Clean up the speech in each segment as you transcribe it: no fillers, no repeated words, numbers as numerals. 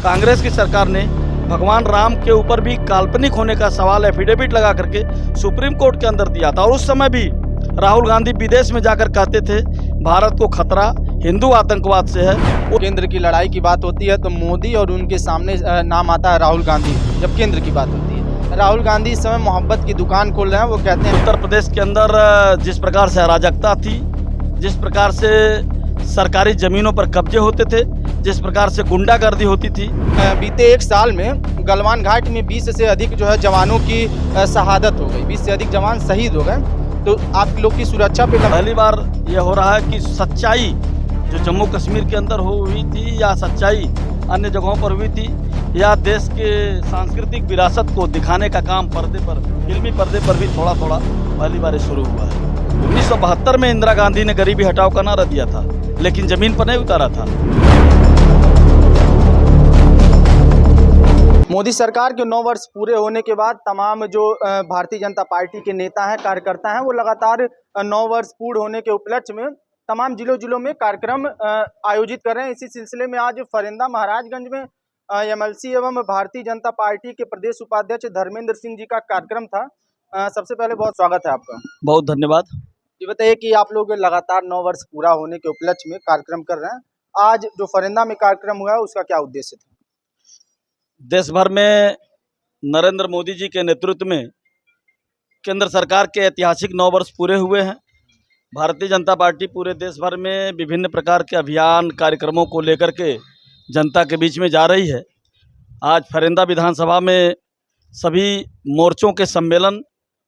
कांग्रेस की सरकार ने भगवान राम के ऊपर भी काल्पनिक होने का सवाल एफिडेविट लगा करके सुप्रीम कोर्ट के अंदर दिया था। और उस समय भी राहुल गांधी विदेश में जाकर कहते थे भारत को खतरा हिंदू आतंकवाद से है। केंद्र की लड़ाई की बात होती है तो मोदी और उनके सामने नाम आता है राहुल गांधी। जब केंद्र की बात होती है, राहुल गांधी इस समय मोहब्बत की दुकान खोल रहे हैं। वो कहते हैं उत्तर प्रदेश के अंदर जिस प्रकार से अराजकता थी, जिस प्रकार से सरकारी जमीनों पर कब्जे होते थे, जिस प्रकार से गुंडागर्दी होती थी, बीते एक साल में गलवान घाट में 20 से अधिक जो है जवानों की शहादत हो गई, 20 से अधिक जवान शहीद हो गए। तो आप लोग की सुरक्षा पे पहली बार ये हो रहा है कि सच्चाई जो जम्मू कश्मीर के अंदर हुई थी या सच्चाई अन्य जगहों पर हुई थी या देश के सांस्कृतिक विरासत को दिखाने का काम पर्दे पर, फिल्मी पर्दे पर भी थोड़ा थोड़ा पहली बार शुरू हुआ है। 1972 में इंदिरा गांधी ने गरीबी हटाओ का नारा दिया था, लेकिन जमीन पर नहीं उतारा था। मोदी सरकार के 9 वर्ष पूरे होने के बाद तमाम जो भारतीय जनता पार्टी के नेता हैं, कार्यकर्ता हैं, वो लगातार 9 वर्ष पूर्ण होने के उपलक्ष्य में तमाम जिलों में कार्यक्रम आयोजित कर रहे हैं। इसी सिलसिले में आज फरिंदा महाराजगंज में एमएलसी एवं भारतीय जनता पार्टी के प्रदेश उपाध्यक्ष धर्मेंद्र सिंह जी का कार्यक्रम था। सबसे पहले बहुत स्वागत है आपका। बहुत धन्यवाद। ये बताइए कि आप लोग लगातार 9 वर्ष पूरा होने के उपलक्ष्य में कार्यक्रम कर रहे हैं। आज जो फरिंदा में कार्यक्रम हुआ है उसका क्या उद्देश्य था? देश भर में नरेंद्र मोदी जी के नेतृत्व में केंद्र सरकार के ऐतिहासिक 9 वर्ष पूरे हुए हैं। भारतीय जनता पार्टी पूरे देश भर में विभिन्न प्रकार के अभियान कार्यक्रमों को लेकर के जनता के बीच में जा रही है। आज फरिंदा विधानसभा में सभी मोर्चों के सम्मेलन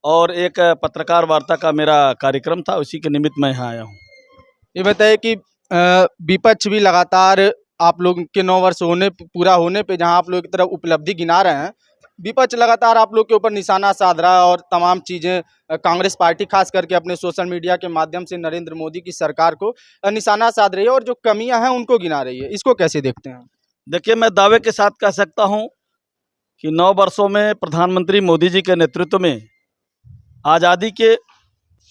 और एक पत्रकार वार्ता का मेरा कार्यक्रम था, उसी के निमित्त मैं यहाँ आया हूँ। ये बताइए कि विपक्ष भी लगातार आप लोग के 9 वर्ष पूरा होने पे जहां आप लोग की तरफ उपलब्धि गिना रहे हैं, विपक्ष लगातार आप लोग के ऊपर निशाना साध रहा है और तमाम चीज़ें कांग्रेस पार्टी खास करके अपने सोशल मीडिया के माध्यम से नरेंद्र मोदी की सरकार को निशाना साध रही है और जो कमियां हैं उनको गिना रही है। इसको कैसे देखते हैं? देखिए, मैं दावे के साथ कह सकता हूँ कि 9 वर्षों में प्रधानमंत्री मोदी जी के नेतृत्व में आज़ादी के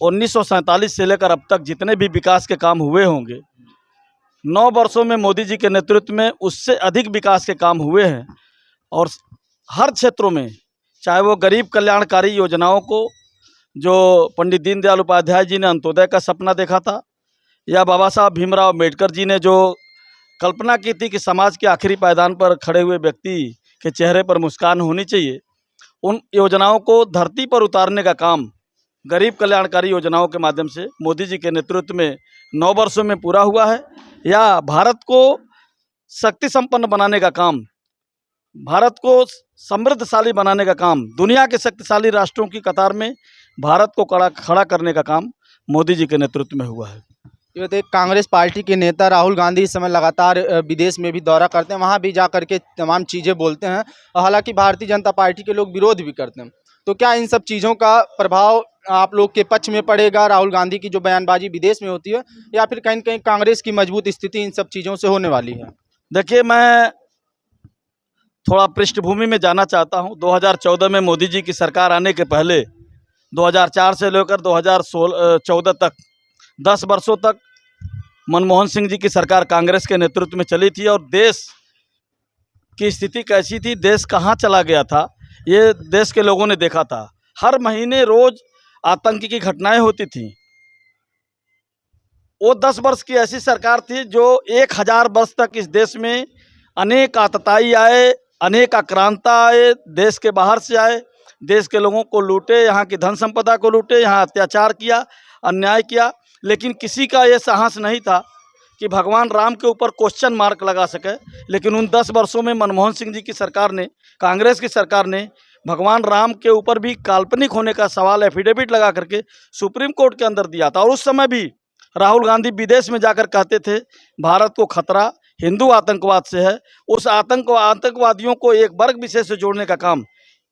1947 से लेकर अब तक जितने भी विकास के काम हुए होंगे, 9 वर्षों में मोदी जी के नेतृत्व में उससे अधिक विकास के काम हुए हैं। और हर क्षेत्रों में, चाहे वो गरीब कल्याणकारी योजनाओं को जो पंडित दीनदयाल उपाध्याय जी ने अंत्योदय का सपना देखा था, या बाबा साहब भीमराव अम्बेडकर जी ने जो कल्पना की थी कि समाज के आखिरी पायदान पर खड़े हुए व्यक्ति के चेहरे पर मुस्कान होनी चाहिए, उन योजनाओं को धरती पर उतारने का काम गरीब कल्याणकारी योजनाओं के माध्यम से मोदी जी के नेतृत्व में 9 वर्षों में पूरा हुआ है। या भारत को शक्ति संपन्न बनाने का काम, भारत को समृद्धशाली बनाने का काम, दुनिया के शक्तिशाली राष्ट्रों की कतार में भारत को खड़ा करने का काम मोदी जी के नेतृत्व में हुआ है। ये बताइए, कांग्रेस पार्टी के नेता राहुल गांधी इस समय लगातार विदेश में भी दौरा करते हैं, वहाँ भी जा करके तमाम चीज़ें बोलते हैं। हालांकि भारतीय जनता पार्टी के लोग विरोध भी करते हैं, तो क्या इन सब चीज़ों का प्रभाव आप लोग के पक्ष में पड़ेगा? राहुल गांधी की जो बयानबाजी विदेश में होती है, या फिर कहीं न कहीं कांग्रेस की मजबूत स्थिति इन सब चीज़ों से होने वाली है? देखिए, मैं थोड़ा पृष्ठभूमि में जाना चाहता हूं। 2014 में मोदी जी की सरकार आने के पहले 2004 से लेकर 2014 तक 10 वर्षों तक मनमोहन सिंह जी की सरकार कांग्रेस के नेतृत्व में चली थी। और देश की स्थिति कैसी थी, देश कहां चला गया था, ये देश के लोगों ने देखा था। हर महीने रोज आतंक की घटनाएं होती थीं। वो 10 वर्ष की ऐसी सरकार थी जो 1000 वर्ष तक इस देश में अनेक आतताई आए, अनेक आक्रांता आए, देश के बाहर से आए, देश के लोगों को लूटे, यहाँ की धन संपदा को लूटे, यहाँ अत्याचार किया, अन्याय किया, लेकिन किसी का ये साहस नहीं था कि भगवान राम के ऊपर क्वेश्चन मार्क लगा सके। लेकिन उन 10 वर्षों में मनमोहन सिंह जी की सरकार ने, कांग्रेस की सरकार ने भगवान राम के ऊपर भी काल्पनिक होने का सवाल एफिडेविट लगा करके सुप्रीम कोर्ट के अंदर दिया था। और उस समय भी राहुल गांधी विदेश में जाकर कहते थे भारत को खतरा हिंदू आतंकवाद से है। उस आतंकवादियों को एक वर्ग विशेष से जोड़ने का काम,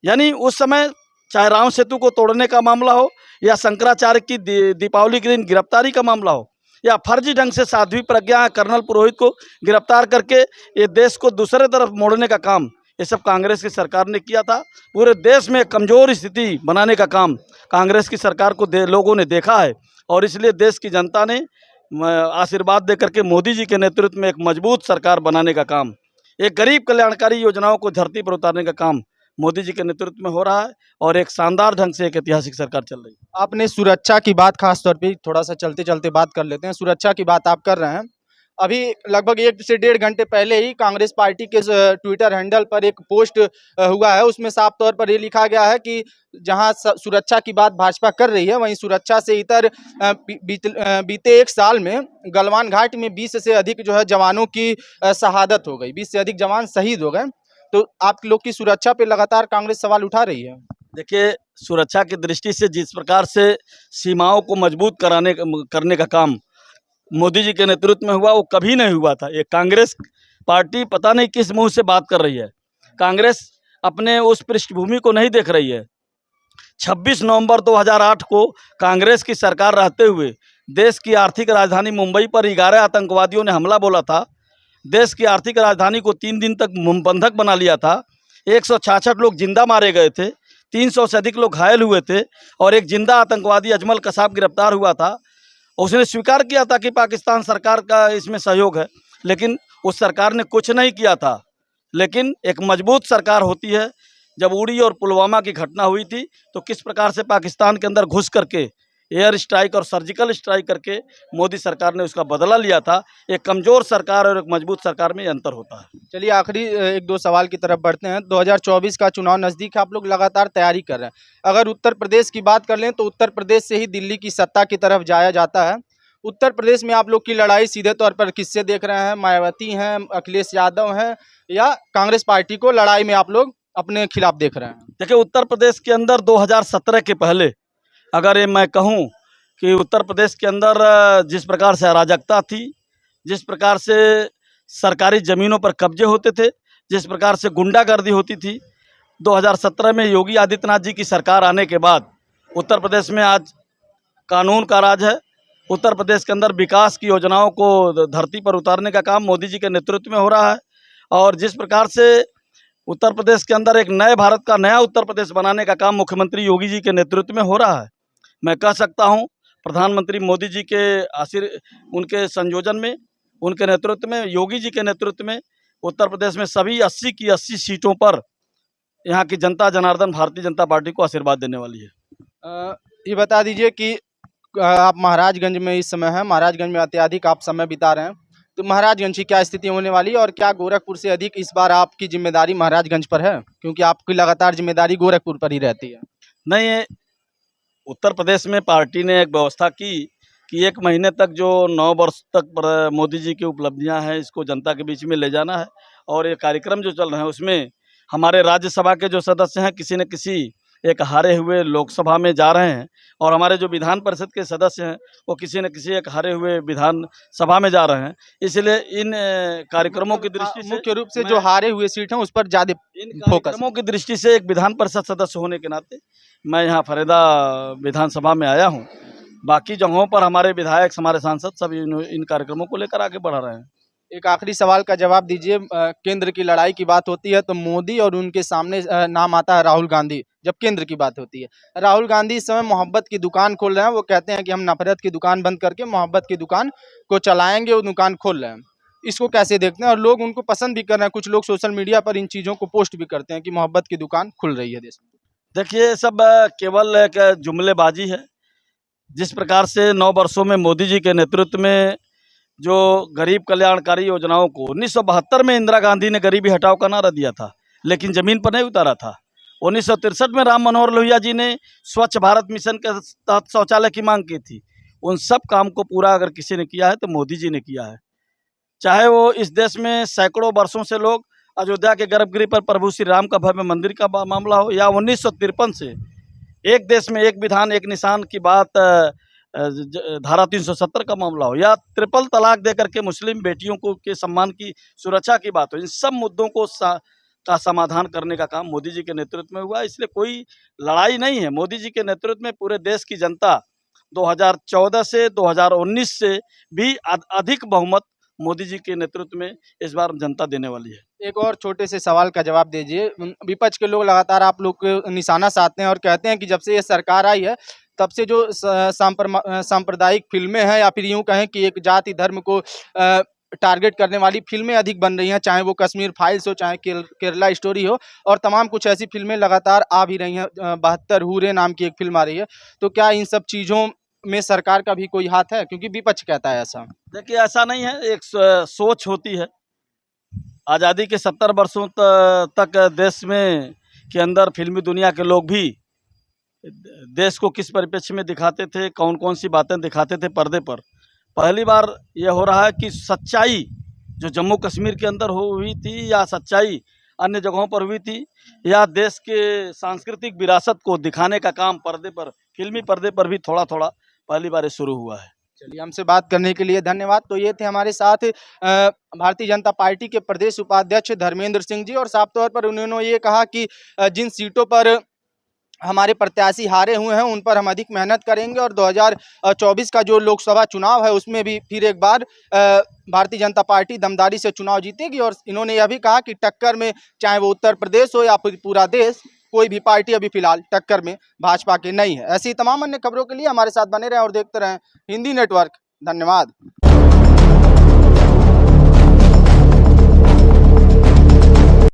यानी उस समय चाहे राम सेतु को तोड़ने का मामला हो, या शंकराचार्य की दीपावली के दिन गिरफ्तारी का मामला हो, या फर्जी ढंग से साध्वी प्रज्ञा कर्नल पुरोहित को गिरफ्तार करके ये देश को दूसरे तरफ मोड़ने का काम, ये सब कांग्रेस की सरकार ने किया था। पूरे देश में कमज़ोर स्थिति बनाने का काम कांग्रेस की सरकार को लोगों ने देखा है। और इसलिए देश की जनता ने आशीर्वाद दे करके मोदी जी के नेतृत्व में एक मजबूत सरकार बनाने का काम एक गरीब कल्याणकारी योजनाओं को धरती पर उतारने का काम मोदी जी के नेतृत्व में हो रहा है और एक शानदार ढंग से एक ऐतिहासिक सरकार चल रही है। आपने सुरक्षा की बात खास तौर पे थोड़ा सा चलते चलते बात कर लेते हैं। सुरक्षा की बात आप कर रहे हैं, अभी लगभग 1 से 1.5 घंटे पहले ही कांग्रेस पार्टी के ट्विटर हैंडल पर एक पोस्ट हुआ है। उसमें साफ तौर पर ये लिखा गया है कि जहां सुरक्षा की बात भाजपा कर रही है, वहीं सुरक्षा से इतर बीते 1 साल में गलवान घाट में 20 से अधिक जो है जवानों की शहादत हो गई, 20 से अधिक जवान शहीद हो गए। तो आप लोग की सुरक्षा पे लगातार कांग्रेस सवाल उठा रही है। देखिए, सुरक्षा की दृष्टि से जिस प्रकार से सीमाओं को मजबूत करने का काम मोदी जी के नेतृत्व में हुआ, वो कभी नहीं हुआ था। ये कांग्रेस पार्टी पता नहीं किस मुंह से बात कर रही है। कांग्रेस अपने उस पृष्ठभूमि को नहीं देख रही है। 26 नवंबर 2008 को कांग्रेस की सरकार रहते हुए देश की आर्थिक राजधानी मुंबई पर 11 आतंकवादियों ने हमला बोला था। देश की आर्थिक राजधानी को 3 दिन तक बंधक बना लिया था। 166 लोग जिंदा मारे गए थे, 300 से अधिक लोग घायल हुए थे और एक जिंदा आतंकवादी अजमल कसाब गिरफ्तार हुआ था। उसने स्वीकार किया था कि पाकिस्तान सरकार का इसमें सहयोग है, लेकिन उस सरकार ने कुछ नहीं किया था। लेकिन एक मजबूत सरकार होती है। जब उड़ी और पुलवामा की घटना हुई थी तो किस प्रकार से पाकिस्तान के अंदर घुस करके एयर स्ट्राइक और सर्जिकल स्ट्राइक करके मोदी सरकार ने उसका बदला लिया था। एक कमज़ोर सरकार और एक मजबूत सरकार में अंतर होता है। चलिए आखिरी 1-2 सवाल की तरफ बढ़ते हैं। 2024 का चुनाव नज़दीक है, आप लोग लगातार तैयारी कर रहे हैं। अगर उत्तर प्रदेश की बात कर लें तो उत्तर प्रदेश से ही दिल्ली की सत्ता की तरफ जाया जाता है। उत्तर प्रदेश में आप लोग की लड़ाई सीधे तौर पर किससे देख रहे हैं? मायावती हैं, अखिलेश यादव हैं या कांग्रेस पार्टी को लड़ाई में आप लोग अपने खिलाफ देख रहे हैं? देखिए, उत्तर प्रदेश के अंदर 2017 के पहले अगर ये मैं कहूँ कि उत्तर प्रदेश के अंदर जिस प्रकार से अराजकता थी, जिस प्रकार से सरकारी ज़मीनों पर कब्जे होते थे, जिस प्रकार से गुंडागर्दी होती थी, 2017 में योगी आदित्यनाथ जी की सरकार आने के बाद उत्तर प्रदेश में आज कानून का राज है। उत्तर प्रदेश के अंदर विकास की योजनाओं को धरती पर उतारने का काम मोदी जी के नेतृत्व में हो रहा है और जिस प्रकार से उत्तर प्रदेश के अंदर एक नए भारत का नया उत्तर प्रदेश बनाने का काम मुख्यमंत्री योगी जी के नेतृत्व में हो रहा है। मैं कह सकता हूं, प्रधानमंत्री मोदी जी के उनके संयोजन में, उनके नेतृत्व में, योगी जी के नेतृत्व में उत्तर प्रदेश में सभी 80 की 80 सीटों पर यहाँ की जनता जनार्दन भारतीय जनता पार्टी को आशीर्वाद देने वाली है। ये बता दीजिए कि आप महाराजगंज में इस समय हैं, महाराजगंज में अत्यधिक आप समय बिता रहे हैं, तो महाराजगंज की क्या स्थिति होने वाली है और क्या गोरखपुर से अधिक इस बार आपकी जिम्मेदारी महाराजगंज पर है, क्योंकि आपकी लगातार जिम्मेदारी गोरखपुर पर ही रहती है? नहीं, उत्तर प्रदेश में पार्टी ने एक व्यवस्था की कि 1 महीने तक जो 9 वर्ष तक मोदी जी की उपलब्धियां हैं, इसको जनता के बीच में ले जाना है और ये कार्यक्रम जो चल रहे हैं उसमें हमारे राज्यसभा के जो सदस्य हैं किसी न किसी एक हारे हुए लोकसभा में जा रहे हैं और हमारे जो विधान परिषद के सदस्य हैं वो किसी न किसी एक हारे हुए विधान सभा में जा रहे हैं। इसलिए इन कार्यक्रमों की दृष्टि से मुख्य रूप से जो हारे हुए सीट हैं उस पर ज़्यादा इन फोकस। कार्यक्रमों की दृष्टि से एक विधान परिषद सदस्य होने के नाते मैं यहाँ फरेदा विधानसभा में आया हूँ। बाकी जगहों पर हमारे विधायक, हमारे सांसद सब इन कार्यक्रमों को लेकर आगे बढ़ रहे हैं। एक आखिरी सवाल का जवाब दीजिए। केंद्र की लड़ाई की बात होती है तो मोदी और उनके सामने नाम आता है राहुल गांधी। जब केंद्र की बात होती है, राहुल गांधी इस समय मोहब्बत की दुकान खोल रहे हैं। वो कहते हैं कि हम नफरत की दुकान बंद करके मोहब्बत की दुकान को चलाएंगे, वो दुकान खोल रहे हैं। इसको कैसे देखते हैं? और लोग उनको पसंद भी कर रहे हैं, कुछ लोग सोशल मीडिया पर इन चीज़ों को पोस्ट भी करते हैं कि मोहब्बत की दुकान खुल रही है देश में। देखिए, सब केवल एक जुमलेबाजी है। जिस प्रकार से 9 वर्षों में मोदी जी के नेतृत्व में जो गरीब कल्याणकारी योजनाओं को 1972 में इंदिरा गांधी ने गरीबी हटाओ का नारा दिया था, लेकिन ज़मीन पर नहीं उतारा था। 1963 में राम मनोहर लोहिया जी ने स्वच्छ भारत मिशन के तहत शौचालय की मांग की थी। उन सब काम को पूरा अगर किसी ने किया है तो मोदी जी ने किया है। चाहे वो इस देश में सैकड़ों वर्षों से लोग अयोध्या के गर्भगृह पर प्रभु श्री राम का भव्य मंदिर का मामला हो, या 1953 से एक देश में एक विधान एक निशान की बात धारा 370 का मामला हो, या ट्रिपल तलाक देकर के मुस्लिम बेटियों को के सम्मान की सुरक्षा की बात हो, इन सब मुद्दों को का समाधान करने का काम मोदी जी के नेतृत्व में हुआ। इसलिए कोई लड़ाई नहीं है। मोदी जी के नेतृत्व में पूरे देश की जनता 2014 से 2019 से भी अधिक बहुमत मोदी जी के नेतृत्व में इस बार जनता देने वाली है। एक और छोटे से सवाल का जवाब दीजिए। विपक्ष के लोग लगातार आप लोग को निशाना साधते हैं और कहते हैं कि जब से ये सरकार आई है तब से जो सांप्रदायिक फिल्में हैं, या फिर यूँ कहें कि एक जाति धर्म को टारगेट करने वाली फिल्में अधिक बन रही हैं, चाहे वो कश्मीर फाइल्स हो, चाहे केरला स्टोरी हो, और तमाम कुछ ऐसी फिल्में लगातार आ भी रही हैं। 72 हूरे नाम की एक फिल्म आ रही है। तो क्या इन सब चीज़ों में सरकार का भी कोई हाथ है, क्योंकि विपक्ष कहता है ऐसा? देखिए, ऐसा नहीं है, एक सोच होती है। आज़ादी के 70 वर्षों तक देश में के अंदर फिल्मी दुनिया के लोग भी देश को किस परिप्रेक्ष्य में दिखाते थे, कौन कौन सी बातें दिखाते थे पर्दे पर। पहली बार ये हो रहा है कि सच्चाई जो जम्मू कश्मीर के अंदर हुई थी, या सच्चाई अन्य जगहों पर हुई थी, या देश के सांस्कृतिक विरासत को दिखाने का काम पर्दे पर, फिल्मी पर्दे पर भी थोड़ा थोड़ा पहली बार ये शुरू हुआ है। चलिए, हमसे बात करने के लिए धन्यवाद। तो ये थे हमारे साथ भारतीय जनता पार्टी के प्रदेश उपाध्यक्ष धर्मेंद्र सिंह जी, और साफ तौर पर उन्होंने ये कहा कि जिन सीटों पर हमारे प्रत्याशी हारे हुए हैं उन पर हम अधिक मेहनत करेंगे, और 2024 का जो लोकसभा चुनाव है उसमें भी फिर एक बार भारतीय जनता पार्टी दमदारी से चुनाव जीतेगी। और इन्होंने यह भी कहा कि टक्कर में, चाहे वो उत्तर प्रदेश हो या फिर पूरा देश, कोई भी पार्टी अभी फिलहाल टक्कर में भाजपा के नहीं है। ऐसी तमाम अन्य खबरों के लिए हमारे साथ बने रहें और देखते रहें हिंदी नेटवर्क। धन्यवाद।